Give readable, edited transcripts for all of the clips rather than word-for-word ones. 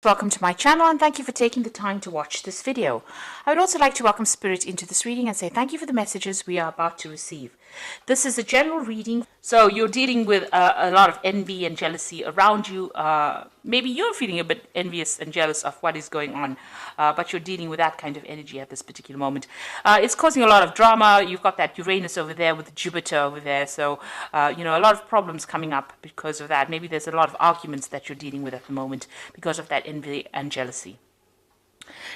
Welcome to my channel and thank you for taking the time to watch this video. I would also like to welcome Spirit into this reading and say thank you for the messages we are about to receive. This is a general reading, so you're dealing with a lot of envy and jealousy around you. Maybe you're feeling a bit envious and jealous of what is going on, but you're dealing with that kind of energy at this particular moment. It's causing a lot of drama. You've got that Uranus over there with Jupiter over there, so a lot of problems coming up because of that. Maybe there's a lot of arguments that you're dealing with at the moment because of that envy and jealousy.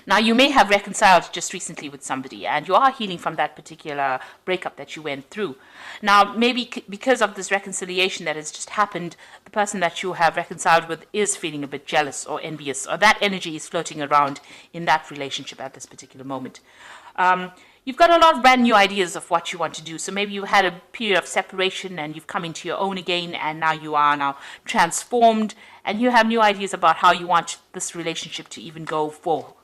Now, you may have reconciled just recently with somebody and you are healing from that particular breakup that you went through. Now, maybe because of this reconciliation that has just happened, the person that you have reconciled with is feeling a bit jealous or envious, or that energy is floating around in that relationship at this particular moment. You've got a lot of brand new ideas of what you want to do. So maybe you had a period of separation and you've come into your own again, and now you are now transformed and you have new ideas about how you want this relationship to even go forward.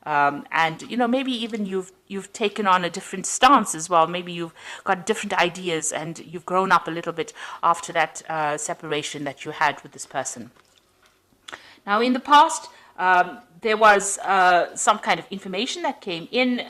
Maybe even you've taken on a different stance as well. Maybe you've got different ideas and you've grown up a little bit after that separation that you had with this person. Now, in the past, there was some kind of information that came in.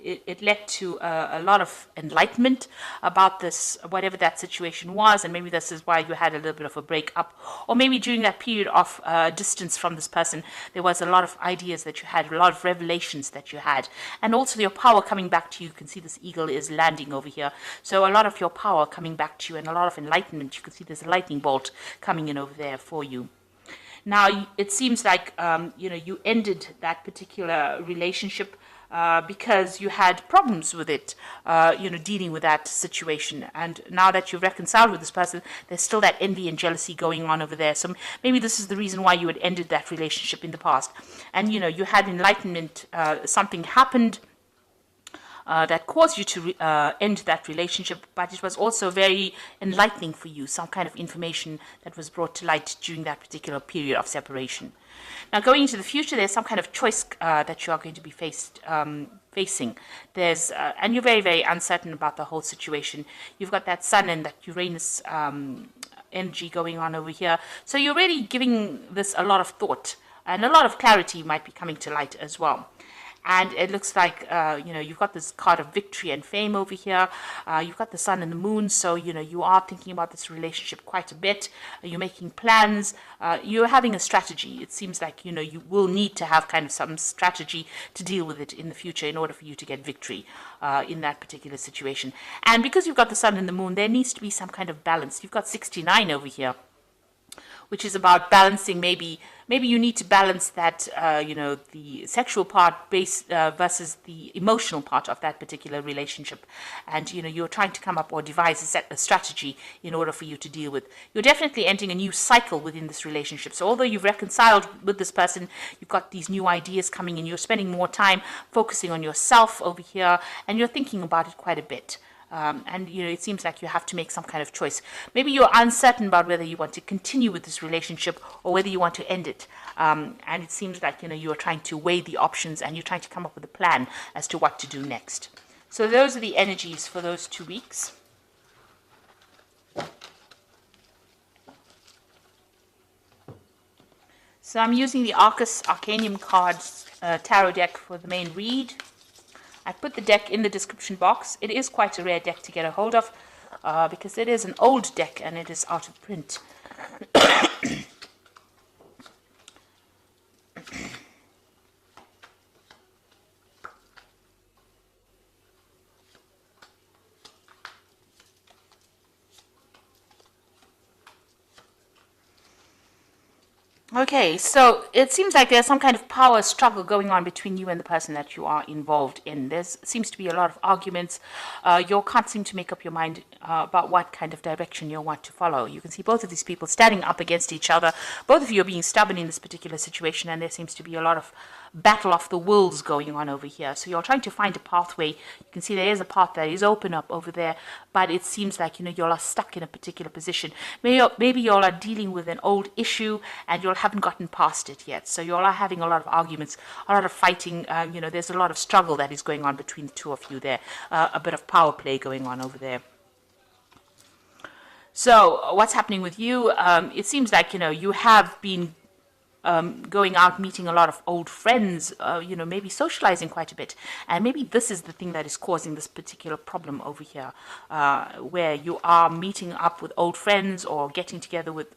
It led to a lot of enlightenment about this, whatever that situation was, and maybe this is why you had a little bit of a break-up. Or maybe during that period of distance from this person, there was a lot of ideas that you had, a lot of revelations that you had, and also your power coming back to you. You can see this eagle is landing over here. So a lot of your power coming back to you and a lot of enlightenment. You can see there's a lightning bolt coming in over there for you. Now, it seems like, you ended that particular relationship because you had problems with it, dealing with that situation. And now that you've reconciled with this person, there's still that envy and jealousy going on over there. So maybe this is the reason why you had ended that relationship in the past. And, you had enlightenment, something happened that caused you to end that relationship, but it was also very enlightening for you, some kind of information that was brought to light during that particular period of separation. Now, going into the future, there's some kind of choice that you are going to be facing. And you're very, very uncertain about the whole situation. You've got that Sun and that Uranus energy going on over here. So you're really giving this a lot of thought, and a lot of clarity might be coming to light as well. And it looks like, you've got this card of victory and fame over here. You've got the sun and the moon. So, you are thinking about this relationship quite a bit. You're making plans. You're having a strategy. It seems like, you will need to have kind of some strategy to deal with it in the future in order for you to get victory in that particular situation. And because you've got the sun and the moon, there needs to be some kind of balance. You've got 69 over here, which is about balancing. Maybe you need to balance that, the sexual part versus the emotional part of that particular relationship. And, you're trying to come up or devise a strategy in order for you to deal with. You're definitely entering a new cycle within this relationship. So although you've reconciled with this person, you've got these new ideas coming in. You're spending more time focusing on yourself over here, and you're thinking about it quite a bit. It seems like you have to make some kind of choice. Maybe you're uncertain about whether you want to continue with this relationship or whether you want to end it. And it seems like, you're trying to weigh the options and you're trying to come up with a plan as to what to do next. So those are the energies for those 2 weeks. So I'm using the Arcus Arcanium cards tarot deck for the main read. I put the deck in the description box. It is quite a rare deck to get a hold of because it is an old deck and it is out of print. Okay, so it seems like there's some kind of power struggle going on between you and the person that you are involved in. There seems to be a lot of arguments. You can't seem to make up your mind about what kind of direction you want to follow. You can see both of these people standing up against each other. Both of you are being stubborn in this particular situation, and there seems to be a lot of battle of the wills going on over here. So you're trying to find a pathway. You can see there is a path that is open up over there, but it seems like, you all are stuck in a particular position. Maybe you all are dealing with an old issue and you haven't gotten past it yet. So you all are having a lot of arguments, a lot of fighting. There's a lot of struggle that is going on between the two of you there. A bit of power play going on over there. So what's happening with you? It seems like, you have been going out, meeting a lot of old friends, maybe socializing quite a bit. And maybe this is the thing that is causing this particular problem over here, where you are meeting up with old friends or getting together with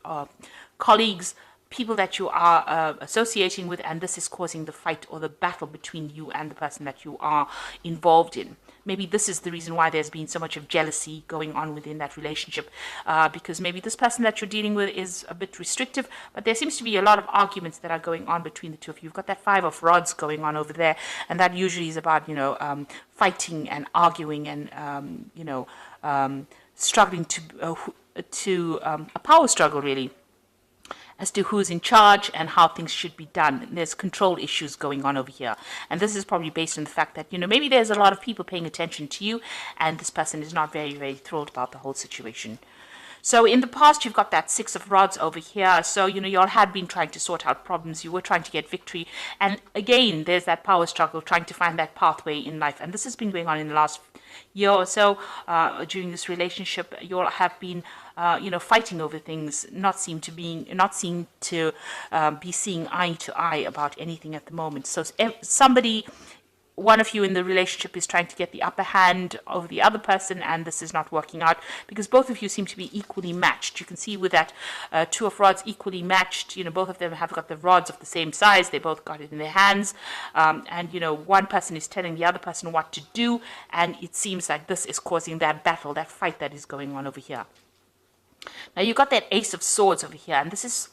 colleagues, people that you are associating with, and this is causing the fight or the battle between you and the person that you are involved in. Maybe this is the reason why there's been so much of jealousy going on within that relationship, because maybe this person that you're dealing with is a bit restrictive, but there seems to be a lot of arguments that are going on between the two of you. You've got that 5 of rods going on over there, and that usually is about, fighting and arguing and, struggling to a power struggle, really, as to who's in charge and how things should be done. There's control issues going on over here. And this is probably based on the fact that, maybe there's a lot of people paying attention to you, and this person is not very, very thrilled about the whole situation. So in the past, you've got that 6 of rods over here. So, you all had been trying to sort out problems. You were trying to get victory. And again, there's that power struggle, trying to find that pathway in life. And this has been going on in the last year or so. During this relationship, you all have been fighting over things, not seem to be seeing eye to eye about anything at the moment. So one of you in the relationship is trying to get the upper hand over the other person, and this is not working out because both of you seem to be equally matched. You can see with that 2 of rods equally matched, both of them have got the rods of the same size. They both got it in their hands. And one person is telling the other person what to do, and it seems like this is causing that battle, that fight that is going on over here. Now you've got that Ace of Swords over here, and this is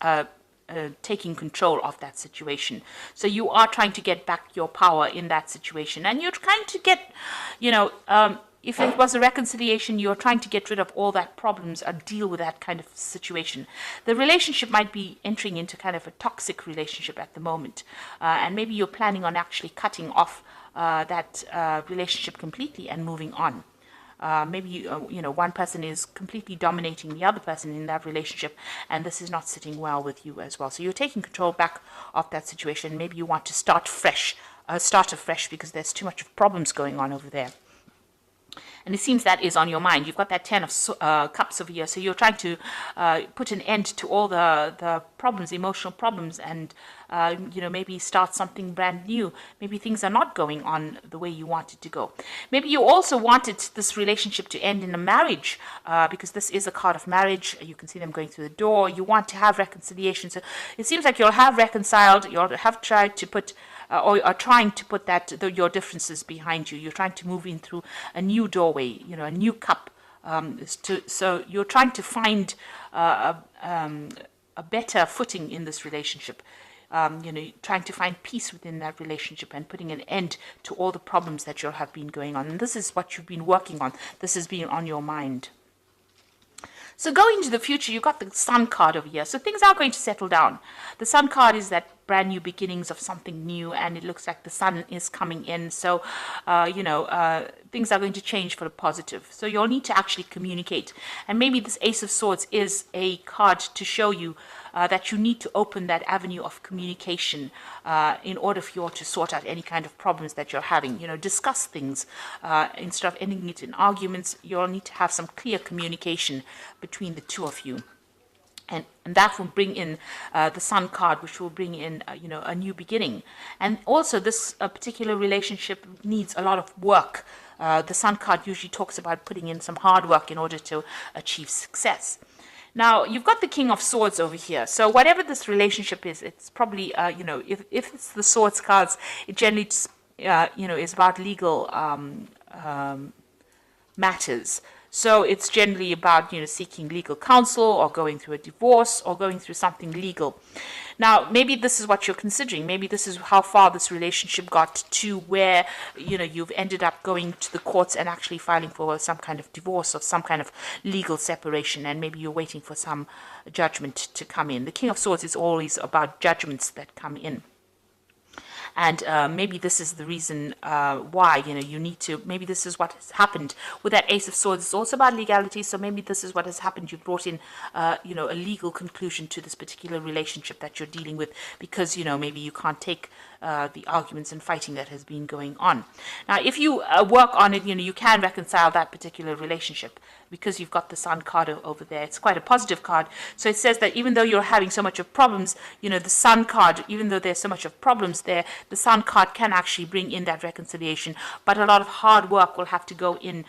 taking control of that situation. So you are trying to get back your power in that situation, and you're trying to get, if it was a reconciliation, you're trying to get rid of all that problems or deal with that kind of situation. The relationship might be entering into kind of a toxic relationship at the moment, and maybe you're planning on actually cutting off that relationship completely and moving on. Maybe one person is completely dominating the other person in that relationship, and this is not sitting well with you as well. So you're taking control back of that situation. Maybe you want to start afresh because there's too much of problems going on over there. And it seems that is on your mind. You've got that 10 of cups over here. So you're trying to put an end to all the problems, emotional problems, and, maybe start something brand new. Maybe things are not going on the way you want it to go. Maybe you also wanted this relationship to end in a marriage, because this is a card of marriage. You can see them going through the door. You want to have reconciliation. So it seems like you'll have reconciled. You'll have tried to put or are trying to put your differences behind you. You're trying to move in through a new doorway, a new cup. So you're trying to find a better footing in this relationship. Trying to find peace within that relationship and putting an end to all the problems that you'll have been going on. And this is what you've been working on. This has been on your mind. So going into the future, you've got the Sun card over here. So things are going to settle down. The Sun card is that brand new beginnings of something new, and it looks like the sun is coming in. So, things are going to change for the positive. So you'll need to actually communicate. And maybe this Ace of Swords is a card to show you that you need to open that avenue of communication in order for you to sort out any kind of problems that you're having. Discuss things instead of ending it in arguments. You'll need to have some clear communication between the two of you. And that will bring in the Sun card, which will bring in, a new beginning. And also, this particular relationship needs a lot of work. The Sun card usually talks about putting in some hard work in order to achieve success. Now, you've got the King of Swords over here. So whatever this relationship is, it's probably, if it's the Swords cards, it generally, is about legal matters. So it's generally about, seeking legal counsel or going through a divorce or going through something legal. Now, maybe this is what you're considering. Maybe this is how far this relationship got to where, you've ended up going to the courts and actually filing for some kind of divorce or some kind of legal separation. And maybe you're waiting for some judgment to come in. The King of Swords is always about judgments that come in. And maybe this is the reason why, you need to, maybe this is what has happened. With that Ace of Swords, it's also about legality, so maybe this is what has happened. You brought in, a legal conclusion to this particular relationship that you're dealing with because, maybe you can't take the arguments and fighting that has been going on. Now, if you work on it, you can reconcile that particular relationship because you've got the Sun card over there. It's quite a positive card. So it says that even though you're having so much of problems, the Sun card, even though there's so much of problems there, the Sun card can actually bring in that reconciliation. But a lot of hard work will have to go in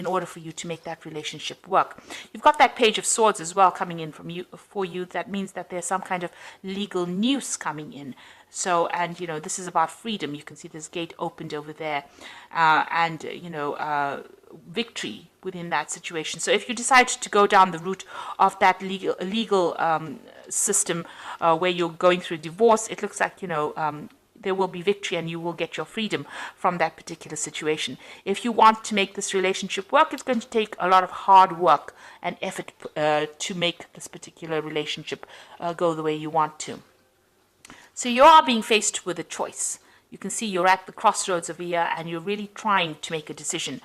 order for you to make that relationship work. You've got that Page of Swords as well coming in for you. That means that there's some kind of legal news coming in. So, and this is about freedom. You can see this gate opened over there, and victory within that situation. So if you decide to go down the route of that legal system where you're going through divorce, it looks like there will be victory and you will get your freedom from that particular situation. If you want to make this relationship work, it's going to take a lot of hard work and effort to make this particular relationship go the way you want to. So you are being faced with a choice. You can see you're at the crossroads of a year and you're really trying to make a decision.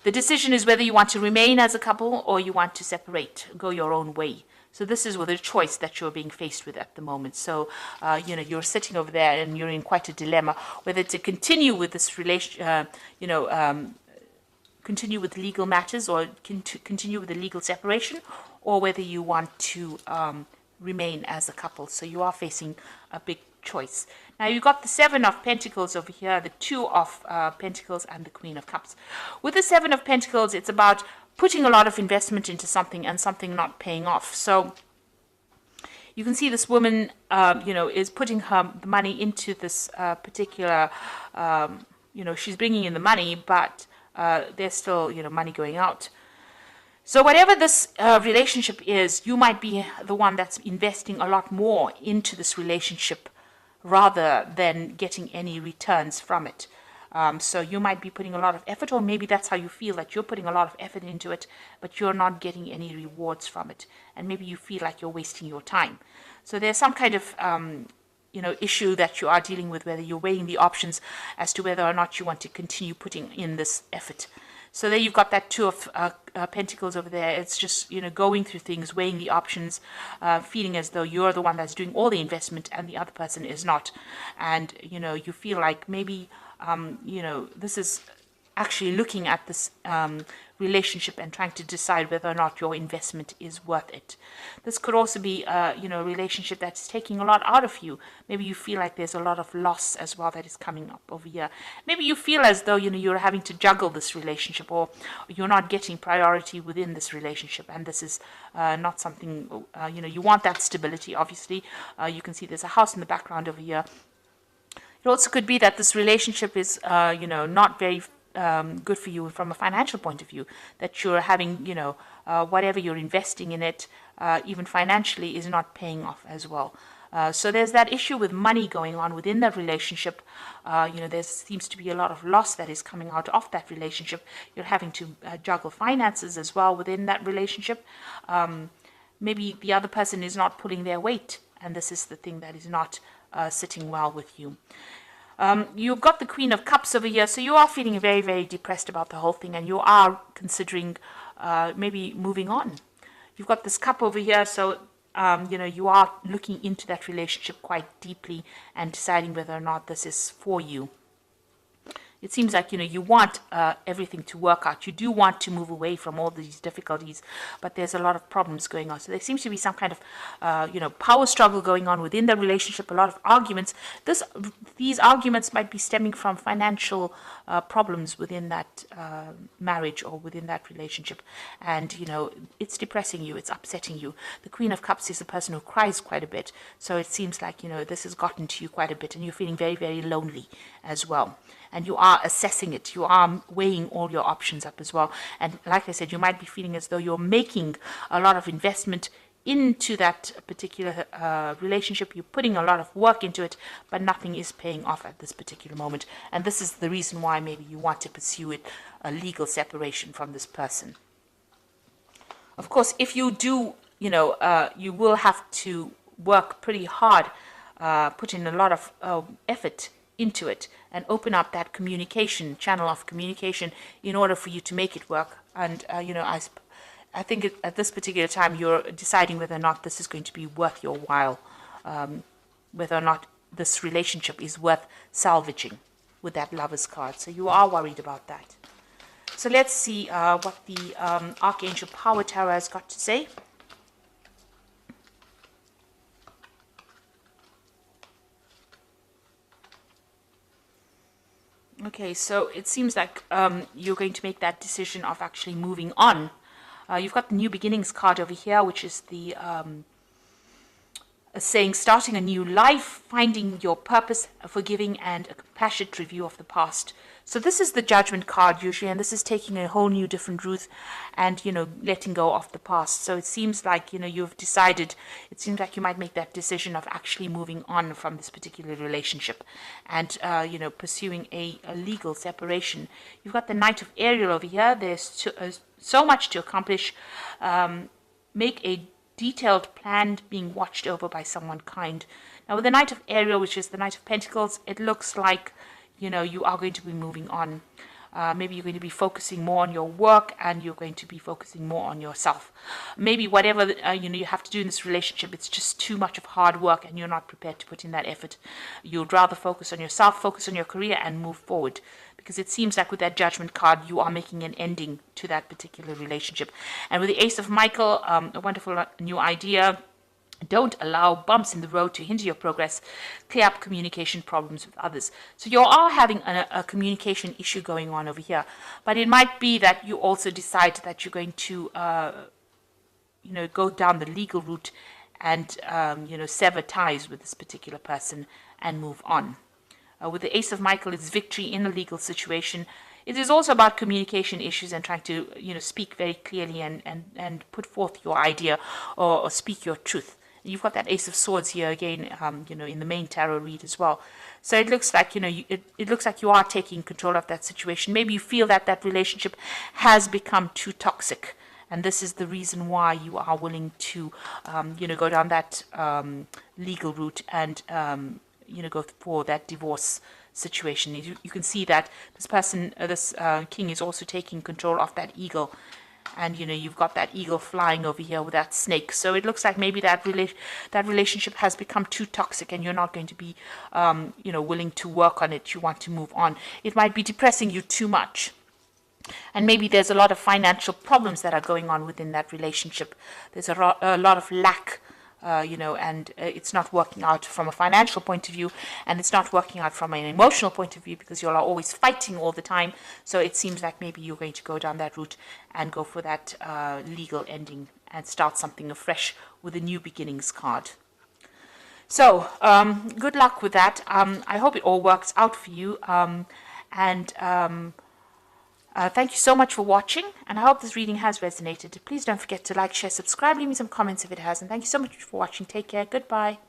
The decision is whether you want to remain as a couple or you want to separate, go your own way. So this is with a choice that you're being faced with at the moment. So, you're sitting over there and you're in quite a dilemma, whether to continue with this relation, continue with legal matters or continue with the legal separation, or whether you want to remain as a couple. So you are facing a big choice. Now you've got the Seven of Pentacles over here, the Two of Pentacles, and the Queen of Cups. With the Seven of Pentacles, it's about putting a lot of investment into something and something not paying off. So you can see this woman, is putting the money into this particular, she's bringing in the money, but there's still, money going out. So whatever this relationship is, you might be the one that's investing a lot more into this relationship rather than getting any returns from it. So you might be putting a lot of effort, or maybe that's how you feel, that you're putting a lot of effort into it, but you're not getting any rewards from it. And maybe you feel like you're wasting your time. So there's some kind of, issue that you are dealing with, whether you're weighing the options as to whether or not you want to continue putting in this effort. So there you've got that Two of Pentacles over there. It's just, going through things, weighing the options, feeling as though you're the one that's doing all the investment and the other person is not. And, you feel like maybe, this is actually looking at this relationship and trying to decide whether or not your investment is worth it. This could also be, a relationship that's taking a lot out of you. Maybe you feel like there's a lot of loss as well that is coming up over here. Maybe you feel as though, you're having to juggle this relationship, or you're not getting priority within this relationship. And this is not something, you want that stability, obviously. You can see there's a house in the background over here. It also could be that this relationship is, not very good for you from a financial point of view, that you're having, whatever you're investing in it, even financially, is not paying off as well. So there's that issue with money going on within that relationship. There seems to be a lot of loss that is coming out of that relationship. You're having to juggle finances as well within that relationship. Maybe the other person is not pulling their weight, and this is the thing that is not sitting well with you. You've got the Queen of Cups over here, so you are feeling very, very depressed about the whole thing, and you are considering maybe moving on. You've got this Cup over here, so you are looking into that relationship quite deeply and deciding whether or not this is for you. It seems like, you want everything to work out. You do want to move away from all these difficulties, but there's a lot of problems going on. So there seems to be some kind of, power struggle going on within the relationship, a lot of arguments. These arguments might be stemming from financial problems within that marriage or within that relationship. And, it's depressing you, it's upsetting you. The Queen of Cups is a person who cries quite a bit. So it seems like, this has gotten to you quite a bit, and you're feeling very, very lonely as well. And you are assessing it. You are weighing all your options up as well. And like I said, you might be feeling as though you're making a lot of investment into that particular relationship. You're putting a lot of work into it, but nothing is paying off at this particular moment. And this is the reason why maybe you want to pursue it, a legal separation from this person. Of course, if you do, you will have to work pretty hard, put in a lot of effort into it, and open up that channel of communication in order for you to make it work. And I think at this particular time you're deciding whether or not this is going to be worth your while, whether or not this relationship is worth salvaging with that Lover's card. So you are worried about that. So let's see what the Archangel Power Tarot has got to say. Okay, so it seems like you're going to make that decision of actually moving on. You've got the New Beginnings card over here, which is the saying starting a new life, finding your purpose, forgiving, and a compassionate review of the past. So this is the Judgment card usually, and this is taking a whole new different route and, letting go of the past. So it seems like, you've decided, it seems like you might make that decision of actually moving on from this particular relationship and, pursuing a legal separation. You've got the Knight of Ariel over here. There's so much to accomplish. Make a detailed plan being watched over by someone kind. Now with the Knight of Ariel, which is the Knight of Pentacles, it looks like you are going to be moving on. Maybe you're going to be focusing more on your work and you're going to be focusing more on yourself. Maybe whatever you have to do in this relationship, it's just too much of hard work and you're not prepared to put in that effort. You'd rather focus on yourself, focus on your career and move forward. Because it seems like with that Judgment card, you are making an ending to that particular relationship. And with the Ace of Michael, a wonderful new idea. Don't allow bumps in the road to hinder your progress. Clear up communication problems with others. So you are having a communication issue going on over here. But it might be that you also decide that you're going to, go down the legal route and, sever ties with this particular person and move on. With the Ace of Michael, it's victory in a legal situation. It is also about communication issues and trying to, speak very clearly and put forth your idea or speak your truth. You've got that Ace of Swords here again, in the main tarot read as well. So it looks like, it looks like you are taking control of that situation. Maybe you feel that that relationship has become too toxic. And this is the reason why you are willing to, go down that legal route and, go for that divorce situation. You can see that this person, this king is also taking control of that eagle. And, you've got that eagle flying over here with that snake. So it looks like maybe that relationship has become too toxic and you're not going to be, willing to work on it. You want to move on. It might be depressing you too much. And maybe there's a lot of financial problems that are going on within that relationship. There's a lot of lack. And it's not working out from a financial point of view, and it's not working out from an emotional point of view because you're always fighting all the time. So it seems like maybe you're going to go down that route and go for that legal ending and start something afresh with a New Beginnings card. So good luck with that. I hope it all works out for you. Thank you so much for watching, and I hope this reading has resonated. Please don't forget to like, share, subscribe, leave me some comments if it has, and thank you so much for watching. Take care. Goodbye.